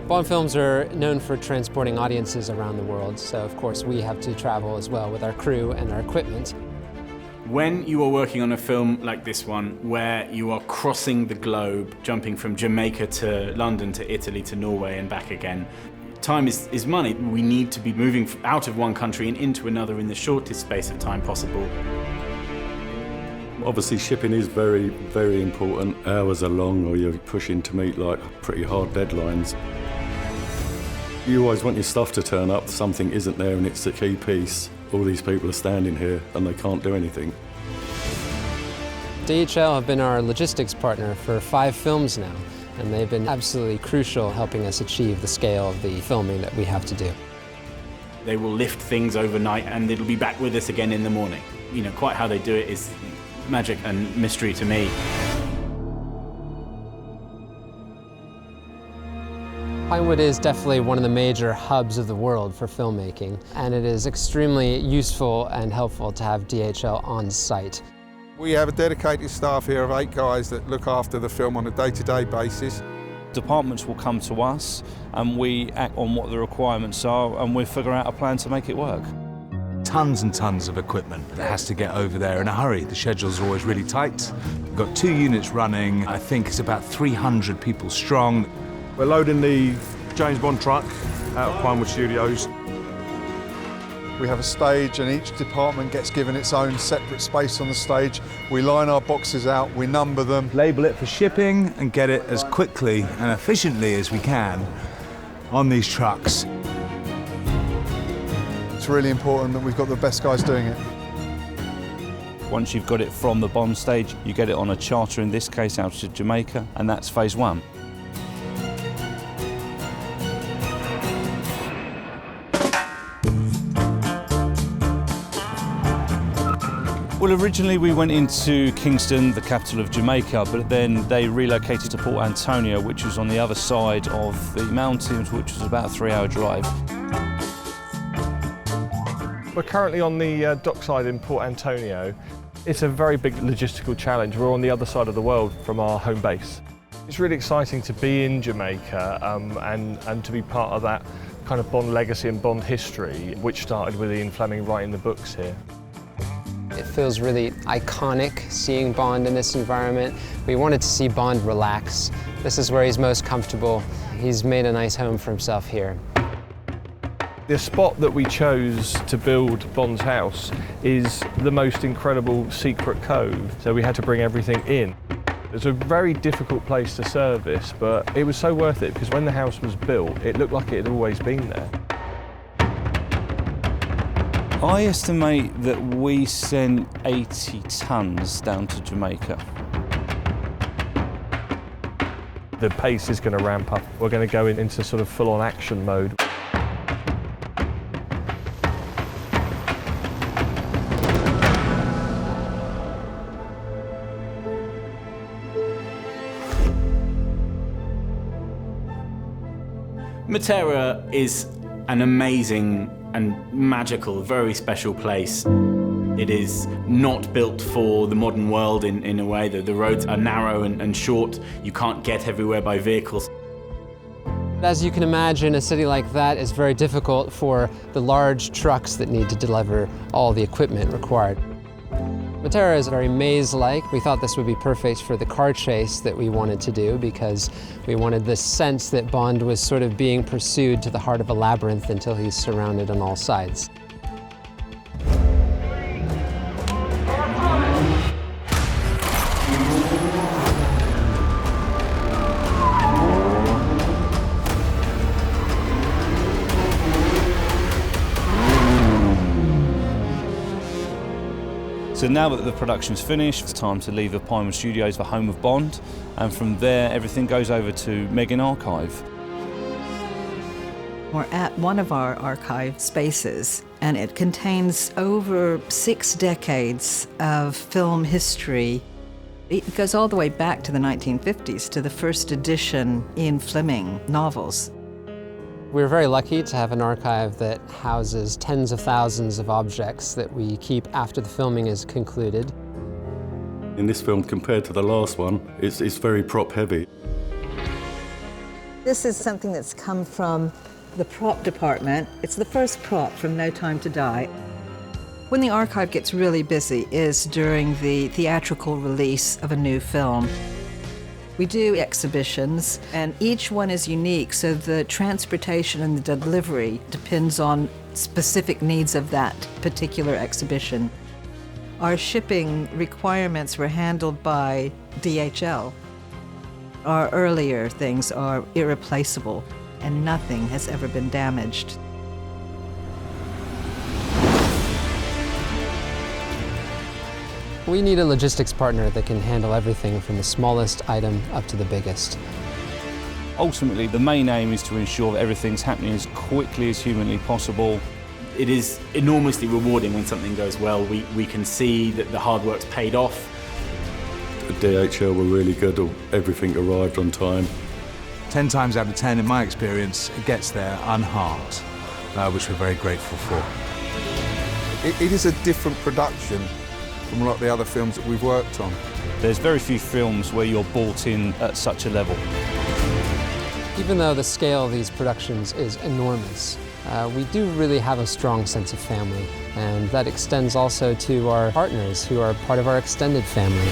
Bond films are known for transporting audiences around the world, so of course we have to travel as well with our crew and our equipment. When you are working on a film like this one, where you are crossing the globe, jumping from Jamaica to London to Italy to Norway and back again, time is money. We need to be moving out of one country and into another in the shortest space of time possible. Obviously shipping is very, very important. Hours are long, or you're pushing to meet like pretty hard deadlines. You always want your stuff to turn up, something isn't there and it's the key piece. All these people are standing here and they can't do anything. DHL have been our logistics partner for 5 films now, and they've been absolutely crucial helping us achieve the scale of the filming that we have to do. They will lift things overnight and it'll be back with us again in the morning. You know, quite how they do it is magic and mystery to me. Pinewood is definitely one of the major hubs of the world for filmmaking, and it is extremely useful and helpful to have DHL on site. We have a dedicated staff here of 8 guys that look after the film on a day-to-day basis. Departments will come to us and we act on what the requirements are and we figure out a plan to make it work. Tons and tons of equipment that has to get over there in a hurry. The schedule's always really tight. We've got 2 units running. I think it's about 300 people strong. We're loading the James Bond truck out of Pinewood Studios. We have a stage and each department gets given its own separate space on the stage. We line our boxes out, we number them. Label it for shipping and get it as quickly and efficiently as we can on these trucks. It's really important that we've got the best guys doing it. Once you've got it from the Bond stage, you get it on a charter, in this case out to Jamaica, and that's phase 1. Well, originally we went into Kingston, the capital of Jamaica, but then they relocated to Port Antonio, which was on the other side of the mountains, which was about a 3-hour drive. We're currently on the dockside in Port Antonio. It's a very big logistical challenge. We're on the other side of the world from our home base. It's really exciting to be in Jamaica and to be part of that kind of Bond legacy and Bond history, which started with Ian Fleming writing the books here. It feels really iconic seeing Bond in this environment. We wanted to see Bond relax. This is where he's most comfortable. He's made a nice home for himself here. The spot that we chose to build Bond's house is the most incredible secret cove, so we had to bring everything in. It was a very difficult place to service, but it was so worth it because when the house was built, it looked like it had always been there. I estimate that we sent 80 tons down to Jamaica. The pace is going to ramp up. We're going to go into sort of full-on action mode. Matera is an amazing and magical, very special place. It is not built for the modern world in a way that the roads are narrow and short. You can't get everywhere by vehicles. As you can imagine, a city like that is very difficult for the large trucks that need to deliver all the equipment required. Matera is very maze-like. We thought this would be perfect for the car chase that we wanted to do because we wanted this sense that Bond was sort of being pursued to the heart of a labyrinth until he's surrounded on all sides. So now that the production's finished, it's time to leave the Pinewood Studios, the home of Bond, and from there everything goes over to Megan Archive. We're at one of our archive spaces, and it contains over 6 decades of film history. It goes all the way back to the 1950s, to the first edition Ian Fleming novels. We're very lucky to have an archive that houses tens of thousands of objects that we keep after the filming is concluded. In this film, compared to the last one, it's very prop heavy. This is something that's come from the prop department. It's the first prop from No Time to Die. When the archive gets really busy is during the theatrical release of a new film. We do exhibitions, and each one is unique, so the transportation and the delivery depends on specific needs of that particular exhibition. Our shipping requirements were handled by DHL. Our earlier things are irreplaceable, and nothing has ever been damaged. We need a logistics partner that can handle everything from the smallest item up to the biggest. Ultimately, the main aim is to ensure that everything's happening as quickly as humanly possible. It is enormously rewarding when something goes well. We can see that the hard work's paid off. DHL were really good, everything arrived on time. 10 times out of 10, in my experience, it gets there unharmed, which we're very grateful for. It is a different production from a lot of the other films that we've worked on. There's very few films where you're brought in at such a level. Even though the scale of these productions is enormous, we do really have a strong sense of family, and that extends also to our partners who are part of our extended family.